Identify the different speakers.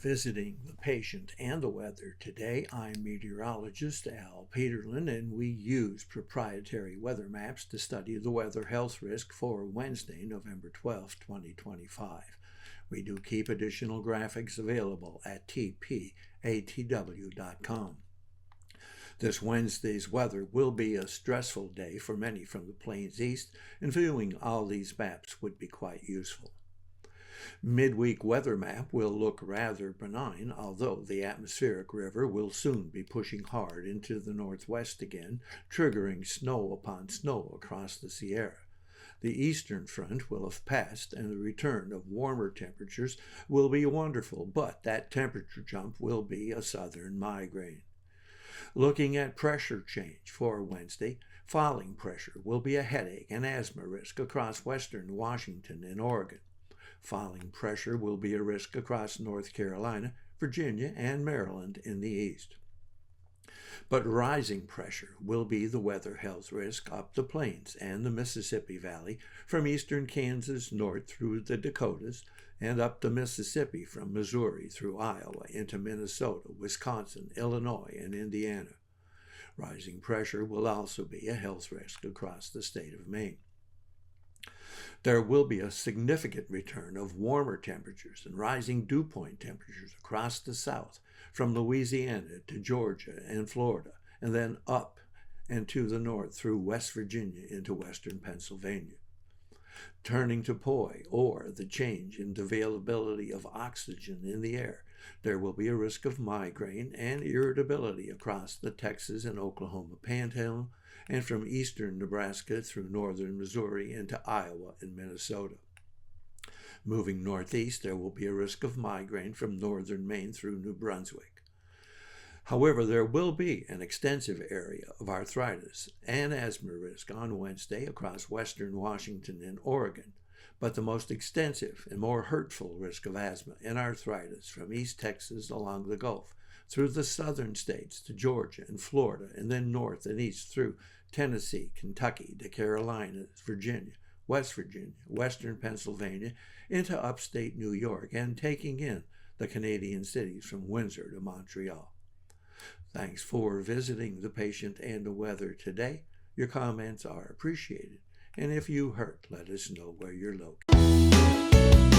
Speaker 1: visiting the patient and the weather today. I'm meteorologist Al Peterlin, and we use proprietary weather maps to study the weather health risk for Wednesday, November 12, 2025. We do keep additional graphics available at tpatw.com. This Wednesday's weather will be a stressful day for many from the plains east, and viewing all these maps would be quite useful. Midweek weather map will look rather benign, although the atmospheric river will soon be pushing hard into the northwest again, triggering snow upon snow across the Sierra. The eastern front will have passed, and the return of warmer temperatures will be wonderful, but that temperature jump will be a southern migraine. Looking at pressure change for Wednesday, falling pressure will be a headache and asthma risk across western Washington and Oregon. Falling pressure will be a risk across North Carolina, Virginia, and Maryland in the east. But rising pressure will be the weather health risk up the plains and the Mississippi Valley from eastern Kansas north through the Dakotas and up the Mississippi from Missouri through Iowa into Minnesota, Wisconsin, Illinois, and Indiana. Rising pressure will also be a health risk across the state of Maine. There will be a significant return of warmer temperatures and rising dew point temperatures across the south, from Louisiana to Georgia and Florida, and then up and to the north through West Virginia into western Pennsylvania. Turning to POI, or the change in the availability of oxygen in the air, there will be a risk of migraine and irritability across the Texas and Oklahoma Panhandle, and from eastern Nebraska through northern Missouri into Iowa and Minnesota. Moving northeast, there will be a risk of migraine from northern Maine through New Brunswick. However, there will be an extensive area of arthritis and asthma risk on Wednesday across western Washington and Oregon, but the most extensive and more hurtful risk of asthma and arthritis from East Texas along the Gulf, through the southern states to Georgia and Florida, and then north and east through Tennessee, Kentucky, the Carolinas, Virginia, West Virginia, western Pennsylvania, into upstate New York, and taking in the Canadian cities from Windsor to Montreal. Thanks for visiting the patient and the weather today. Your comments are appreciated, and if you hurt, let us know where you're located.